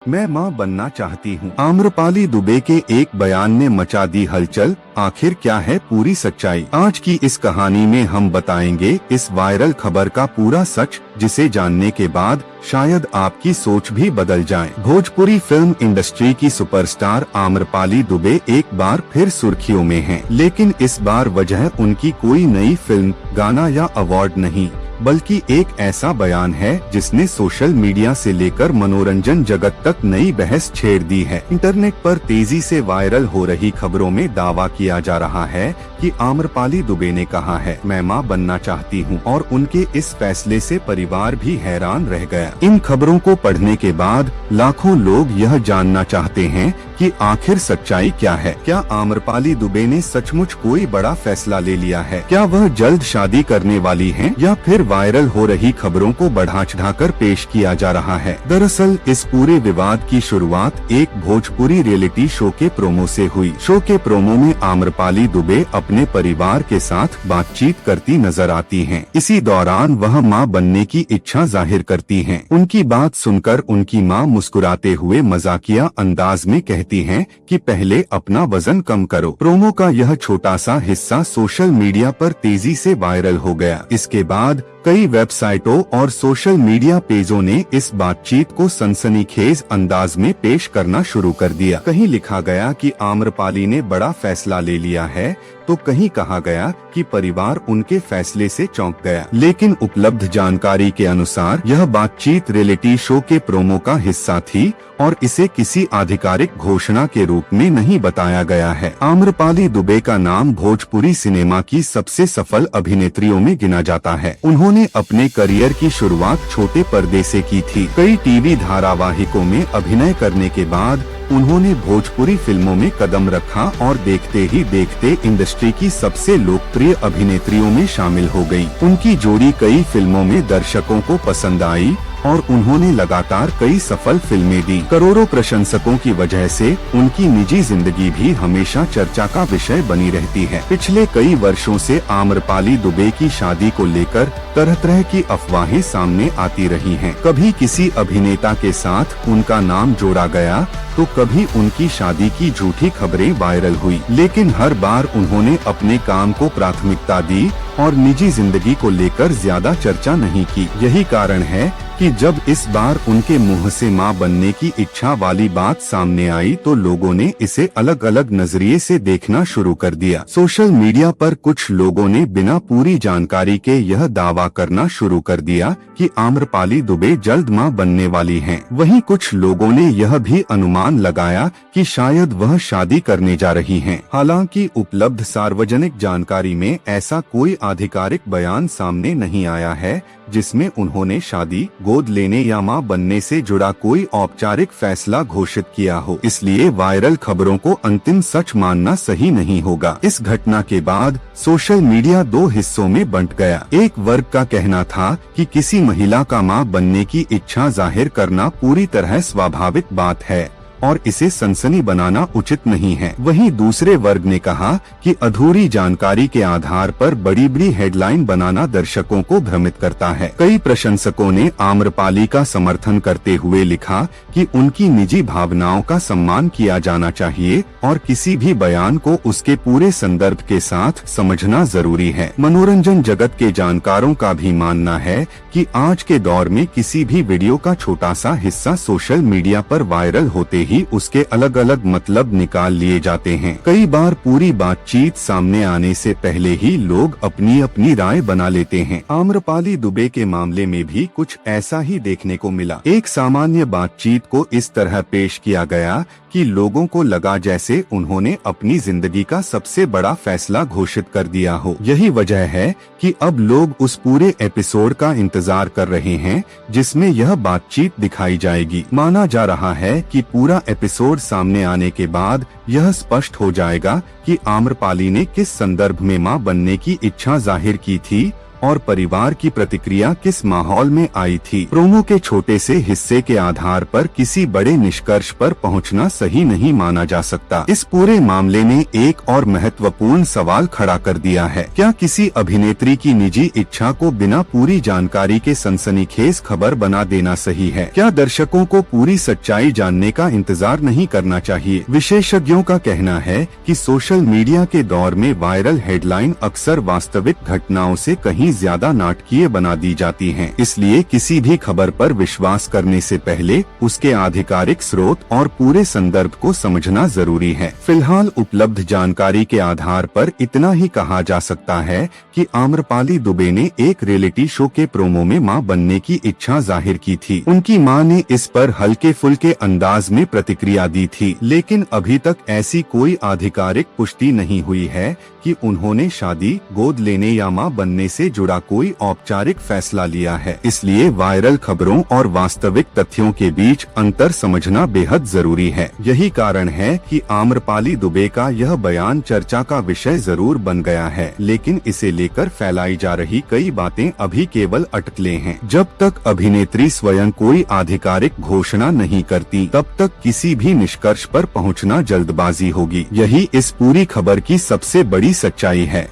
मैं मां बनना चाहती हूं। आम्रपाली दुबे के एक बयान ने मचा दी हलचल। आखिर क्या है पूरी सच्चाई? आज की इस कहानी में हम बताएंगे इस वायरल खबर का पूरा सच, जिसे जानने के बाद शायद आपकी सोच भी बदल जाए। भोजपुरी फिल्म इंडस्ट्री की सुपरस्टार आम्रपाली दुबे एक बार फिर सुर्खियों में हैं, लेकिन इस बार वजह उनकी कोई नई फिल्म, गाना या अवार्ड नहीं, बल्कि एक ऐसा बयान है जिसने सोशल मीडिया से लेकर मनोरंजन जगत तक नई बहस छेड़ दी है। इंटरनेट पर तेजी से वायरल हो रही खबरों में दावा किया जा रहा है कि आम्रपाली दुबे ने कहा है, मैं मां बनना चाहती हूं, और उनके इस फैसले से परिवार भी हैरान रह गया। इन खबरों को पढ़ने के बाद लाखों लोग यह जानना चाहते हैं कि आखिर सच्चाई क्या है। क्या आम्रपाली दुबे ने सचमुच कोई बड़ा फैसला ले लिया है? क्या वह जल्द शादी करने वाली हैं, या फिर वायरल हो रही खबरों को बढ़ा चढ़ाकर पेश किया जा रहा है? दरअसल इस पूरे विवाद की शुरुआत एक भोजपुरी रियलिटी शो के प्रोमो से हुई। शो के प्रोमो में आम्रपाली दुबे अपने परिवार के साथ बातचीत करती नजर आती हैं। इसी दौरान वह मां बनने की इच्छा जाहिर करती हैं। उनकी बात सुनकर उनकी मां मुस्कुराते हुए मजाकिया अंदाज में कहती हैं कि पहले अपना वजन कम करो। प्रोमो का यह छोटा सा हिस्सा सोशल मीडिया पर तेजी से वायरल हो गया। इसके बाद कई वेबसाइटों और सोशल मीडिया पेजों ने इस बातचीत को सनसनीखेज अंदाज में पेश करना शुरू कर दिया। कहीं लिखा गया कि आम्रपाली ने बड़ा फैसला ले लिया है, तो कहीं कहा गया कि परिवार उनके फैसले से चौंक गया। लेकिन उपलब्ध जानकारी के अनुसार यह बातचीत रियलिटी शो के प्रोमो का हिस्सा थी और इसे किसी आधिकारिक घोषणा के रूप में नहीं बताया गया है। आम्रपाली दुबे का नाम भोजपुरी सिनेमा की सबसे सफल अभिनेत्रियों में गिना जाता है। उन्होंने अपने करियर की शुरुआत छोटे पर्दे से की थी। कई टीवी धारावाहिकों में अभिनय करने के बाद उन्होंने भोजपुरी फिल्मों में कदम रखा और देखते ही देखते इंडस्ट्री की सबसे लोकप्रिय अभिनेत्रियों में शामिल हो गई। उनकी जोड़ी कई फिल्मों में दर्शकों को पसंद आई और उन्होंने लगातार कई सफल फिल्में दी। करोड़ों प्रशंसकों की वजह से उनकी निजी जिंदगी भी हमेशा चर्चा का विषय बनी रहती है। पिछले कई वर्षों से आम्रपाली दुबे की शादी को लेकर तरह तरह की अफवाहें सामने आती रही हैं। कभी किसी अभिनेता के साथ उनका नाम जोड़ा गया, तो कभी उनकी शादी की झूठी खबरें वायरल हुई, लेकिन हर बार उन्होंने अपने काम को प्राथमिकता दी और निजी जिंदगी को लेकर ज्यादा चर्चा नहीं की। यही कारण है कि जब इस बार उनके मुंह से मां बनने की इच्छा वाली बात सामने आई, तो लोगों ने इसे अलग अलग नजरिए से देखना शुरू कर दिया। सोशल मीडिया पर कुछ लोगों ने बिना पूरी जानकारी के यह दावा करना शुरू कर दिया कि आम्रपाली दुबे जल्द मां बनने वाली हैं। वहीं कुछ लोगों ने यह भी अनुमान लगाया कि शायद वह शादी करने जा रही हैं। हालांकि उपलब्ध सार्वजनिक जानकारी में ऐसा कोई आधिकारिक बयान सामने नहीं आया है जिसमें उन्होंने शादी, गोद लेने या मां बनने से जुड़ा कोई औपचारिक फैसला घोषित किया हो। इसलिए वायरल खबरों को अंतिम सच मानना सही नहीं होगा। इस घटना के बाद सोशल मीडिया दो हिस्सों में बंट गया। एक वर्ग का कहना था कि किसी महिला का मां बनने की इच्छा जाहिर करना पूरी तरह स्वाभाविक बात है और इसे सनसनी बनाना उचित नहीं है। वहीं दूसरे वर्ग ने कहा कि अधूरी जानकारी के आधार पर बड़ी बड़ी हेडलाइन बनाना दर्शकों को भ्रमित करता है। कई प्रशंसकों ने आम्रपाली का समर्थन करते हुए लिखा कि उनकी निजी भावनाओं का सम्मान किया जाना चाहिए और किसी भी बयान को उसके पूरे संदर्भ के साथ समझना जरूरी है। मनोरंजन जगत के जानकारों का भी मानना है कि आज के दौर में किसी भी वीडियो का छोटा सा हिस्सा सोशल मीडिया पर वायरल होते ही उसके अलग अलग मतलब निकाल लिए जाते हैं। कई बार पूरी बातचीत सामने आने से पहले ही लोग अपनी अपनी राय बना लेते हैं। आम्रपाली दुबे के मामले में भी कुछ ऐसा ही देखने को मिला। एक सामान्य बातचीत को इस तरह पेश किया गया कि लोगों को लगा जैसे उन्होंने अपनी जिंदगी का सबसे बड़ा फैसला घोषित कर दिया हो। यही वजह है कि अब लोग उस पूरे एपिसोड का इंतजार कर रहे हैं जिसमें यह बातचीत दिखाई जाएगी। माना जा रहा है कि पूरा एपिसोड सामने आने के बाद यह स्पष्ट हो जाएगा कि आम्रपाली ने किस संदर्भ में मां बनने की इच्छा जाहिर की थी और परिवार की प्रतिक्रिया किस माहौल में आई थी। प्रोमो के छोटे से हिस्से के आधार पर किसी बड़े निष्कर्ष पर पहुंचना सही नहीं माना जा सकता। इस पूरे मामले ने एक और महत्वपूर्ण सवाल खड़ा कर दिया है, क्या किसी अभिनेत्री की निजी इच्छा को बिना पूरी जानकारी के सनसनीखेज खबर बना देना सही है? क्या दर्शकों को पूरी सच्चाई जानने का इंतजार नहीं करना चाहिए? विशेषज्ञों का कहना है कि सोशल मीडिया के दौर में वायरल हेडलाइन अक्सर वास्तविक घटनाओं से कहीं ज्यादा नाटकीय बना दी जाती हैं। इसलिए किसी भी खबर पर विश्वास करने से पहले उसके आधिकारिक स्रोत और पूरे संदर्भ को समझना जरूरी है। फिलहाल उपलब्ध जानकारी के आधार पर इतना ही कहा जा सकता है कि आम्रपाली दुबे ने एक रियलिटी शो के प्रोमो में मां बनने की इच्छा जाहिर की थी। उनकी मां ने इस पर हल्के फुल्के अंदाज में प्रतिक्रिया दी थी, लेकिन अभी तक ऐसी कोई आधिकारिक पुष्टि नहीं हुई है कि उन्होंने शादी, गोद लेने या मां बनने से जुड़ा कोई औपचारिक फैसला लिया है। इसलिए वायरल खबरों और वास्तविक तथ्यों के बीच अंतर समझना बेहद जरूरी है। यही कारण है कि आम्रपाली दुबे का यह बयान चर्चा का विषय जरूर बन गया है, लेकिन इसे लेकर फैलाई जा रही कई बातें अभी केवल अटकलें हैं। जब तक अभिनेत्री स्वयं कोई आधिकारिक घोषणा नहीं करती, तब तक किसी भी निष्कर्ष पर पहुंचना जल्दबाजी होगी। यही इस पूरी खबर की सबसे बड़ी सच्चाई है।